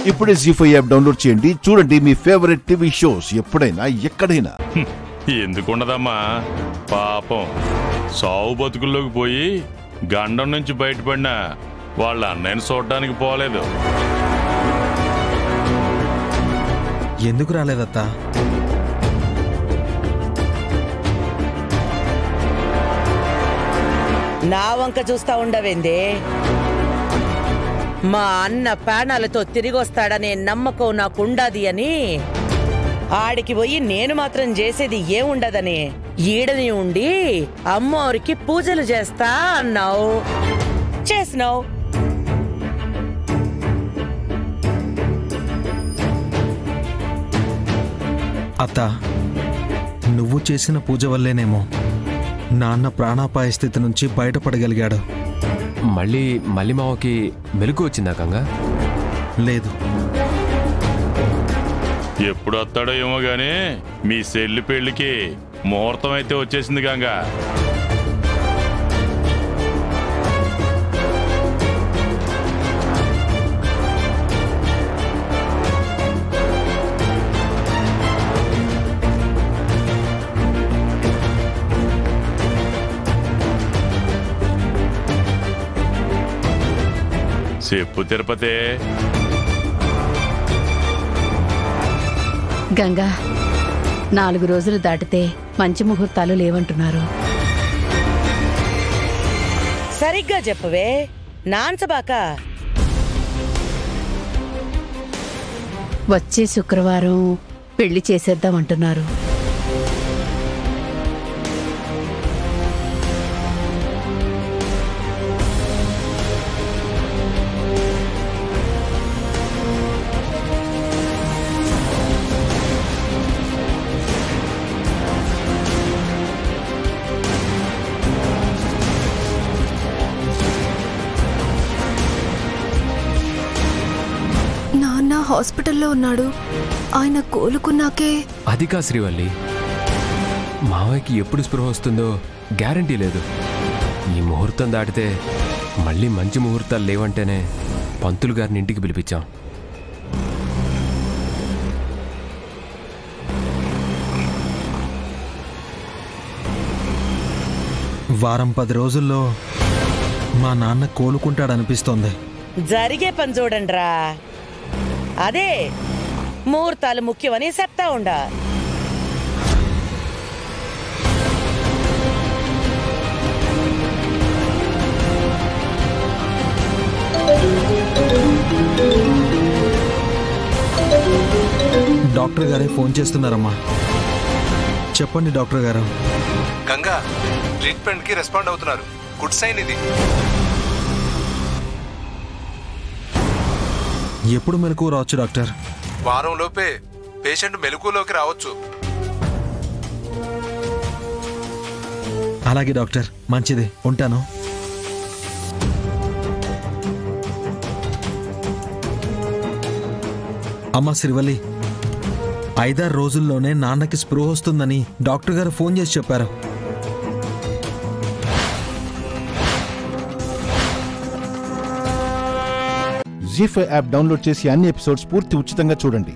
ఇప్పుడే జీ5 app download చేయండి. చూడండి మీ ఫేవరెట్ టీవీ షోస్ ఎప్పుడైనా ఎక్కడైనా. ఎందుకుండదమ్మా, పాపం సావు బతుకుల్లోకి పోయి గండం నుంచి బయటపడిన వాళ్ళ అన్నయ్యని చూడడానికి పోలేదు. ఎందుకు రాలేదత్తా? నా వంక చూస్తా ఉండవేందే? మా అన్న ప్రాణాలతో తిరిగొస్తాడనే నమ్మకం నాకుండాది అని ఆడికి పోయి నేను మాత్రం చేసేది ఏముండదని ఈడని ఉండి అమ్మోరికి పూజలు చేస్తా అన్నావు, చేసినావు. అత్తా, నువ్వు చేసిన పూజ వల్లేనేమో నాన్న ప్రాణాపాయ స్థితి నుంచి బయటపడగలిగాడు. మళ్ళీ మావకి మెలకు వచ్చిందా గంగా? లేదు. ఎప్పుడు వస్తాడో ఏమో గాని మీ సెల్లి పెళ్లికి ముహూర్తం అయితే వచ్చేసింది గంగా. చెప్పు తిరుపతి. గంగా, 4 రోజులు దాటితే మంచి ముహూర్తాలు లేవంటున్నారు. సరిగ్గా చెప్పవే, నాన్సబాక. వచ్చే శుక్రవారం పెళ్లి చేసేద్దామంటున్నారు. నాన్న హాస్పిటల్లో ఉన్నాడు. ఆయన కోలుకున్నాకే. అది కా శ్రీవల్లి, మావయ్యకి ఎప్పుడు స్పృహ వస్తుందో గ్యారంటీ లేదు. ఈ ముహూర్తం దాటితే మళ్ళీ మంచి ముహూర్తాలు లేవంటేనే పంతులు గారిని ఇంటికి పిలిపించాం. వారం 10 రోజుల్లో మా నాన్న కోలుకుంటాడనిపిస్తోంది. జరిగే పని చూడండిరా. అదే ముహూర్తాలు ముఖ్యమని చెప్తా ఉండా. డాక్టర్ గారే ఫోన్ చేస్తున్నారమ్మా. చెప్పండి డాక్టర్ గారు. గంగా ట్రీట్మెంట్ కి రెస్పాండ్ అవుతున్నారు. గుడ్ సైన్ ఇది. ఎప్పుడు మెలకు రావచ్చు డాక్టర్? వారం లోపే పేషెంట్ మెలకులోకి రావచ్చు. అలాగే డాక్టర్, మంచిది, ఉంటాను. అమ్మా శ్రీవల్లి, 5-6 రోజుల్లోనే నాన్నకి స్పృహ వస్తుందని డాక్టర్ గారు ఫోన్ చేసి చెప్పారు. జీ5 యాప్ డౌన్లోడ్ చేసి అన్ని ఎపిసోడ్స్ పూర్తి ఉచితంగా చూడండి.